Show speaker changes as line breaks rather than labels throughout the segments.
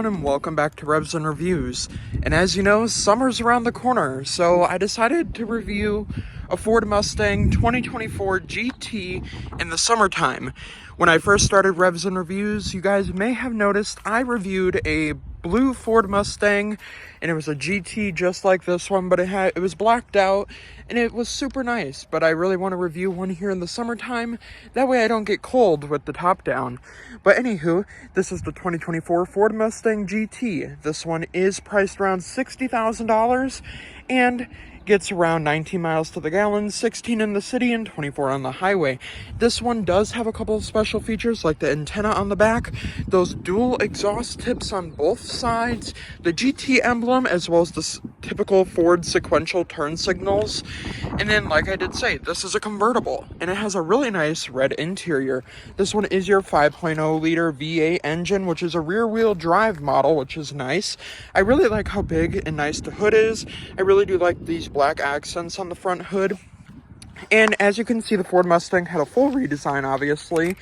everyone, and welcome back to Revs and Reviews. And as you know, summer's around the corner, so I decided to review a Ford Mustang 2024 GT in the summertime. When I first started Revs and Reviews, you guys may have noticed I reviewed a blue Ford Mustang, and it was a GT just like this one, but it was blacked out, and it was super nice. But I really want to review one here in the summertime, that way I don't get cold with the top down. But anywho, this is the 2024 Ford Mustang GT. This one is priced around $60,000 and gets around 19 miles to the gallon, 16 in the city and 24 on the highway. This one does have a couple of special features like the antenna on the back, those dual exhaust tips on both sides, the GT emblem, as well as the typical Ford sequential turn signals. And then, like I did say, this is a convertible, and it has a really nice red interior. This one is your 5.0 liter V8 engine, which is a rear-wheel drive model, which is nice. I really like how big and nice the hood is. I really do like these black accents on the front hood. And as you can see, the Ford Mustang had a full redesign, obviously,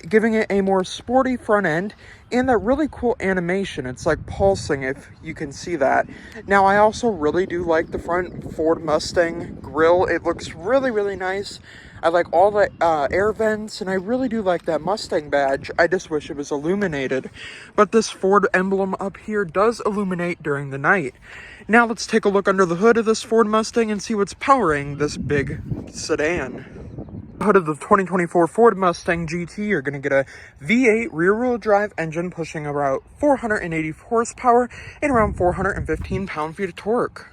giving it a more sporty front end and that really cool animation. It's like pulsing, if you can see that. Now, I also really do like the front Ford Mustang grille. It looks really, really nice. I like all the air vents, and I really do like that Mustang badge. I just wish it was illuminated. But this Ford emblem up here does illuminate during the night. Now let's take a look under the hood of this Ford Mustang and see what's powering this big sedan. Hood of the 2024 Ford Mustang GT, you're going to get a V8 rear-wheel drive engine pushing about 480 horsepower and around 415 pound-feet of torque,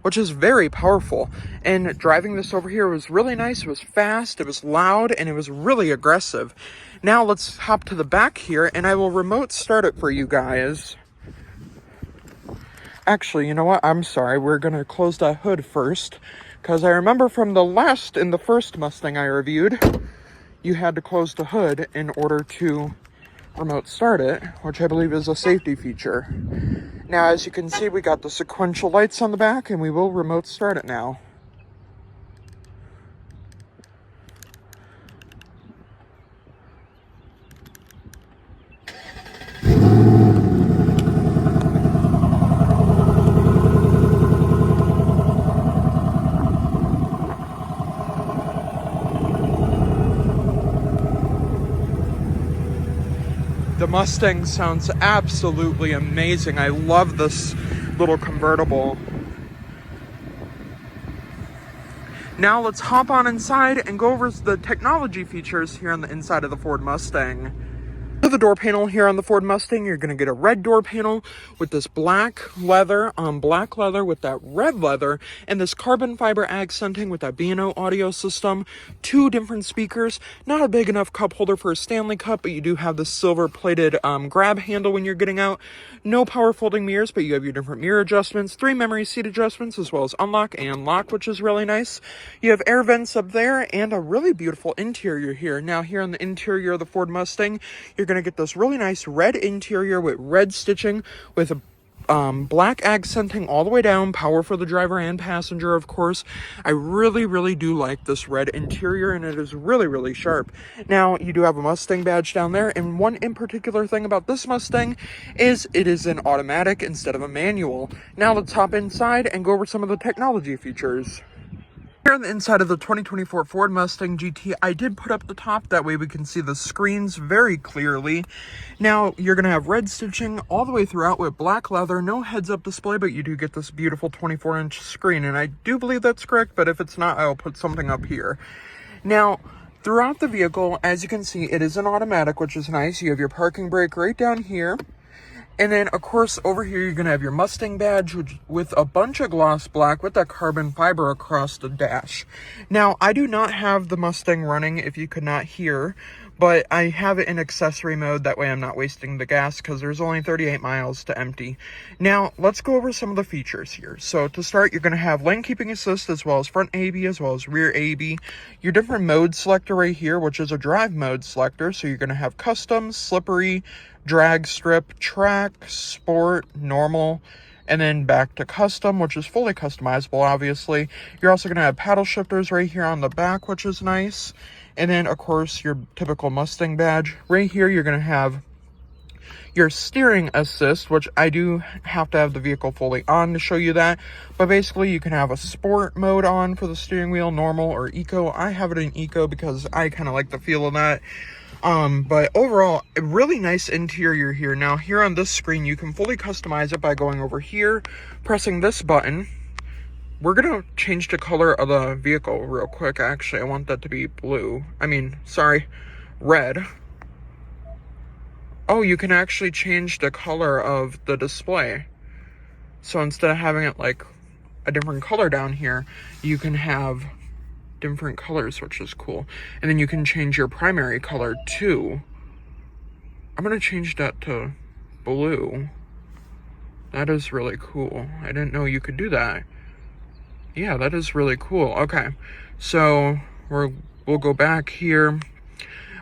which is very powerful. And driving this over here was really nice. It was fast, it was loud, and it was really aggressive. Now let's hop to the back here, and I will remote start it for you guys. Actually, you know what? I'm sorry. We're going to close that hood first, because I remember from the first Mustang I reviewed, you had to close the hood in order to remote start it, which I believe is a safety feature. Now, as you can see, we got the sequential lights on the back, and we will remote start it now. The Mustang sounds absolutely amazing. I love this little convertible. Now let's hop on inside and go over the technology features here on the inside of the Ford Mustang. For the door panel here on the Ford Mustang, you're going to get a red door panel with this black leather on black leather with that red leather, and this carbon fiber accenting with that B&O audio system, 2 different speakers, not a big enough cup holder for a Stanley Cup, but you do have the silver plated grab handle when you're getting out. No power folding mirrors, but you have your different mirror adjustments, 3 memory seat adjustments, as well as unlock and lock, which is really nice. You have air vents up there and a really beautiful interior here. Now, here on the interior of the Ford Mustang, you're going to get this really nice red interior with red stitching with black accenting all the way down, power for the driver and passenger, of course. I really do like this red interior, and it is really sharp. Now, you do have a Mustang badge down there, and one in particular thing about this Mustang is it is an automatic instead of a manual. Now let's hop inside and go over some of the technology features. Here on the inside of the 2024 Ford Mustang GT, I did put up the top, that way we can see the screens very clearly. Now, you're going to have red stitching all the way throughout with black leather, no heads-up display, but you do get this beautiful 24-inch screen, and I do believe that's correct, but if it's not, I'll put something up here. Now, throughout the vehicle, as you can see, it is an automatic, which is nice. You have your parking brake right down here. And then, of course, over here, you're going to have your Mustang badge with a bunch of gloss black with that carbon fiber across the dash. Now, I do not have the Mustang running, if you could not hear, but I have it in accessory mode. That way I'm not wasting the gas, because there's only 38 miles to empty. Now, let's go over some of the features here. So, to start, you're going to have lane keeping assist, as well as front ABS, as well as rear ABS. Your different mode selector right here, which is a drive mode selector. So, you're going to have custom, slippery, drag strip, track, sport, normal, and then back to custom, which is fully customizable, obviously. You're also going to have paddle shifters right here on the back, which is nice. And then, of course, your typical Mustang badge. Right here, you're going to have your steering assist, which I do have to have the vehicle fully on to show you that. But basically, you can have a sport mode on for the steering wheel, normal or eco. I have it in eco because I kind of like the feel of that. But overall, a really nice interior here. Now, here on this screen, you can fully customize it by going over here, pressing this button. We're gonna change the color of the vehicle real quick. Actually, I want that to be blue. Red. Oh, you can actually change the color of the display. So instead of having it like a different color down here, you can have different colors, which is cool. And then you can change your primary color too. I'm gonna change that to blue. That is really cool. I didn't know you could do that. Yeah, that is really cool. Okay, so we'll go back here.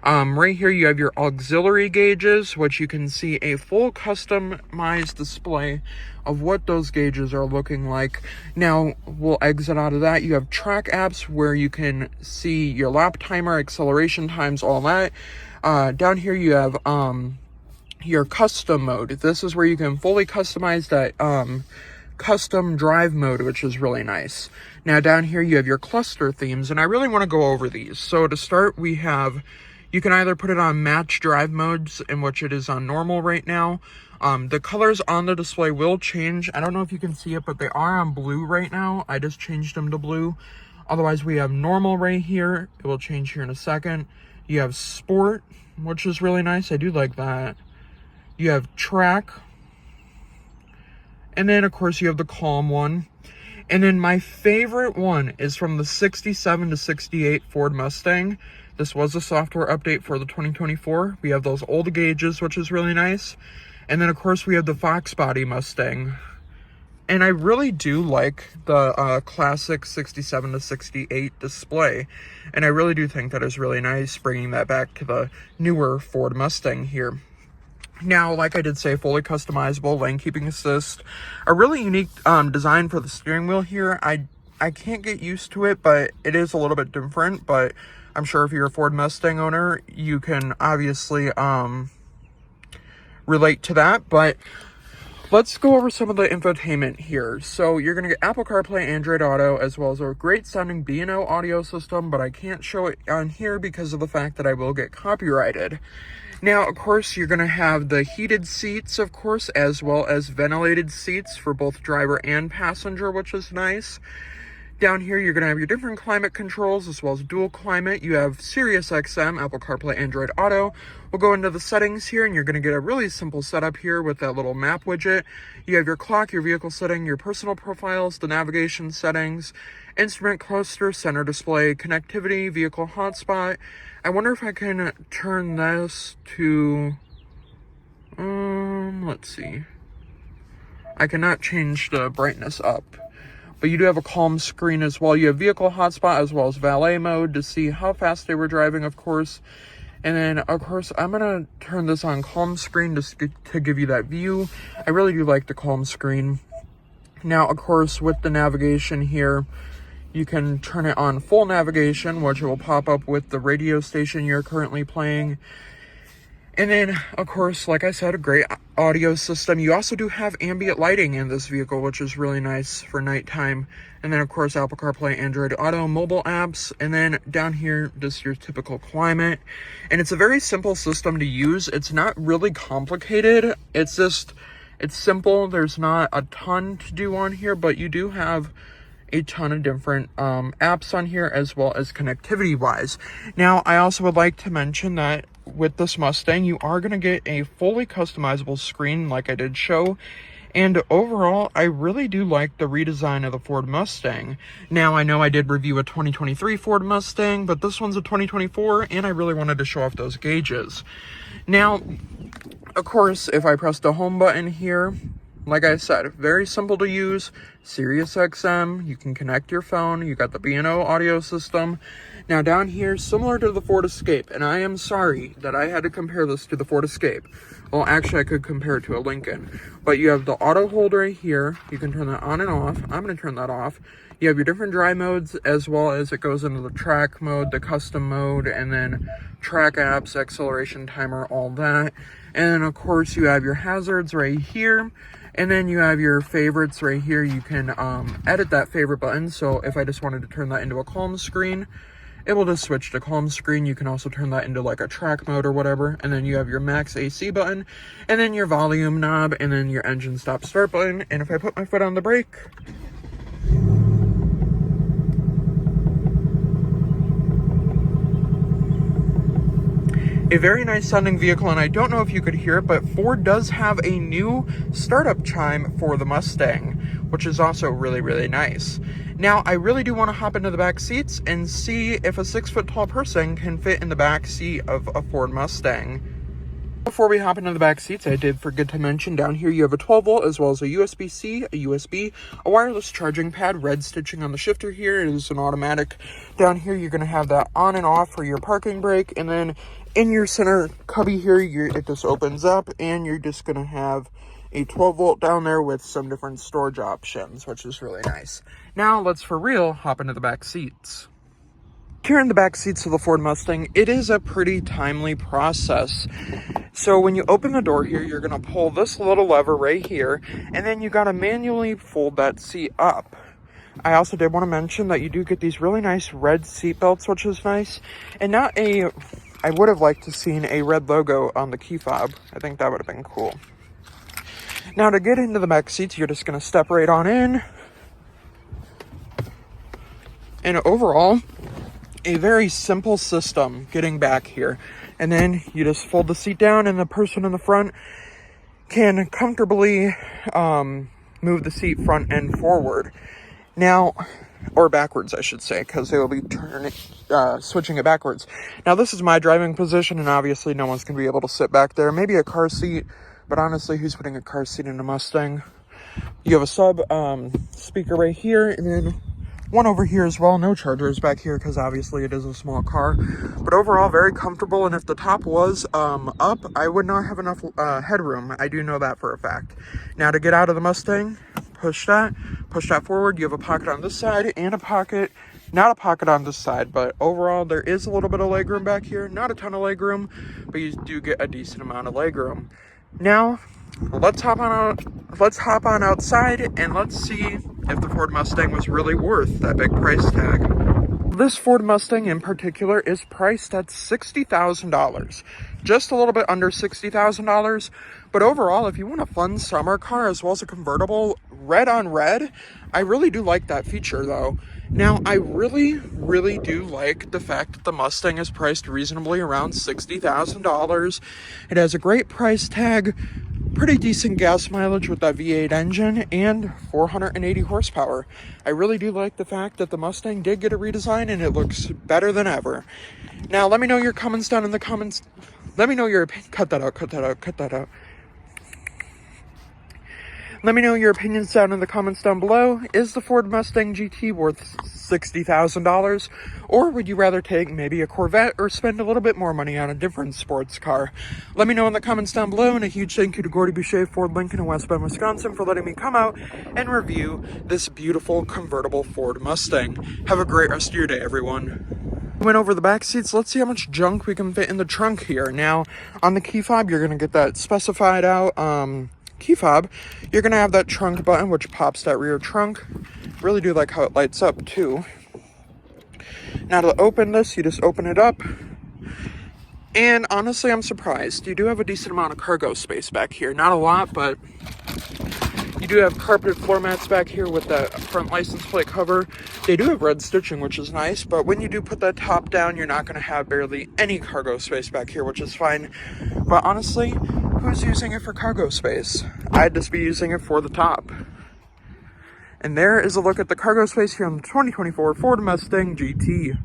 Right here you have your auxiliary gauges, which you can see a full customized display of what those gauges are looking like. Now, we'll exit out of that. You have track apps where you can see your lap timer, acceleration times, all that. Down here you have your custom mode. This is where you can fully customize that custom drive mode, which is really nice. Now down here you have your cluster themes, and I really want to go over these. So to start, you can either put it on match drive modes, in which it is on normal right now. The colors on the display will change. I don't know if you can see it, but they are on blue right now. I just changed them to blue. Otherwise, we have normal right here. It will change here in a second. You have sport, which is really nice. I do like that. You have track. And then, of course, you have the calm one. And then my favorite one is from the 67 to 68 Ford Mustang. This was a software update for the 2024. We have those old gauges, which is really nice. And then, of course, we have the Fox Body Mustang. And I really do like the classic 67 to 68 display. And I really do think that is really nice, bringing that back to the newer Ford Mustang here. Now, like I did say, fully customizable, lane keeping assist. A really unique design for the steering wheel here. I can't get used to it, but it is a little bit different. But I'm sure if you're a Ford Mustang owner, you can obviously relate to that. But let's go over some of the infotainment here. So you're going to get Apple CarPlay, Android Auto, as well as a great sounding B&O audio system, but I can't show it on here because of the fact that I will get copyrighted. Now, of course, you're going to have the heated seats, of course, as well as ventilated seats for both driver and passenger, which is nice. Down here, you're going to have your different climate controls, as well as dual climate. You have Sirius XM, Apple CarPlay, Android Auto. We'll go into the settings here, and you're going to get a really simple setup here with that little map widget. You have your clock, your vehicle setting, your personal profiles, the navigation settings, instrument cluster, center display, connectivity, vehicle hotspot. I wonder if I can turn this to, let's see. I cannot change the brightness up. But you do have a calm screen as well. You have vehicle hotspot as well as valet mode to see how fast they were driving, of course. And then, of course, I'm going to turn this on calm screen to give you that view. I really do like the calm screen. Now, of course, with the navigation here, you can turn it on full navigation, which will pop up with the radio station you're currently playing. And then, of course, like I said, a great audio system. You also do have ambient lighting in this vehicle, which is really nice for nighttime. And then, of course, Apple CarPlay, Android Auto, mobile apps. And then down here, just your typical climate. And it's a very simple system to use. It's not really complicated. It's simple. There's not a ton to do on here, but you do have a ton of different apps on here, as well as connectivity wise. Now, I also would like to mention that with this Mustang, you are going to get a fully customizable screen like I did show. And overall, I really do like the redesign of the Ford Mustang. Now, I know I did review a 2023 Ford Mustang, but this one's a 2024, and I really wanted to show off those gauges. Now, of course, if I press the home button here, like I said, very simple to use. Sirius XM, you can connect your phone. You got the B&O audio system. Now down here, similar to the Ford Escape, and I am sorry that I had to compare this to the Ford Escape. Well, actually, I could compare it to a Lincoln. But you have the auto hold right here. You can turn that on and off. I'm going to turn that off. You have your different drive modes, as well as it goes into the track mode, the custom mode, and then track apps, acceleration timer, all that. And then, of course, you have your hazards right here. And then you have your favorites right here. You can edit that favorite button. So if I just wanted to turn that into a calm screen, it will just switch to calm screen. You can also turn that into like a track mode or whatever. And then you have your max AC button, and then your volume knob, and then your engine stop start button. And if I put my foot on the brake, a very nice sounding vehicle, and I don't know if you could hear it, but Ford does have a new startup chime for the Mustang, which is also really, really nice. Now, I really do want to hop into the back seats and see if a 6-foot-tall person can fit in the back seat of a Ford Mustang. Before we hop into the back seats, I did forget to mention down here you have a 12-volt as well as a USB-C, a USB, a wireless charging pad, red stitching on the shifter here. It is an automatic. Down here you're going to have that on and off for your parking brake, and then in your center cubby here, it just opens up, and you're just going to have a 12-volt down there with some different storage options, which is really nice. Now, let's for real hop into the back seats. Here in the back seats of the Ford Mustang, it is a pretty timely process. So when you open the door here, you're going to pull this little lever right here, and then you got to manually fold that seat up. I also did want to mention that you do get these really nice red seat belts, which is nice, and not a... I would have liked to seen a red logo on the key fob. I think that would have been cool. Now, to get into the back seats, you're just going to step right on in. And overall, a very simple system getting back here. And then you just fold the seat down, and the person in the front can comfortably move the seat front and forward. Now, or backwards, I should say, because they will be switching it backwards. Now, this is my driving position, and obviously no one's going to be able to sit back there. Maybe a car seat, but honestly, who's putting a car seat in a Mustang? You have a sub speaker right here, and then one over here as well. No chargers back here, because obviously it is a small car. But overall, very comfortable, and if the top was up, I would not have enough headroom. I do know that for a fact. Now, to get out of the Mustang, push that forward. You have a pocket on this side and a pocket, not a pocket on this side, but overall there is a little bit of legroom back here. Not a ton of legroom, but you do get a decent amount of legroom. Now, let's hop on outside and let's see if the Ford Mustang was really worth that big price tag. This Ford Mustang in particular is priced at $60,000. Just a little bit under $60,000. But overall, if you want a fun summer car as well as a convertible, red on red, I really do like that feature though. Now, I really, really do like the fact that the Mustang is priced reasonably around $60,000. It has a great price tag, pretty decent gas mileage with that V8 engine, and 480 horsepower. I really do like the fact that the Mustang did get a redesign, and it looks better than ever. Now, let me know your comments down in the comments. Let me know your opinion. Cut that out. Let me know your opinions down in the comments down below. Is the Ford Mustang GT worth $60,000? Or would you rather take maybe a Corvette or spend a little bit more money on a different sports car? Let me know in the comments down below, and a huge thank you to Gordy Boucher, Ford Lincoln in West Bend, Wisconsin for letting me come out and review this beautiful convertible Ford Mustang. Have a great rest of your day, everyone. Went over the back seats. Let's see how much junk we can fit in the trunk here. Now, on the key fob, you're going to get that specified out key fob. You're going to have that trunk button, which pops that rear trunk. Really do like how it lights up, too. Now, to open this, you just open it up. And honestly, I'm surprised. You do have a decent amount of cargo space back here. Not a lot, but you do have carpeted floor mats back here with the front license plate cover. They do have red stitching, which is nice, but when you do put that top down, you're not going to have barely any cargo space back here, which is fine. But honestly, who's using it for cargo space? I'd just be using it for the top. And there is a look at the cargo space here on the 2024 Ford Mustang GT.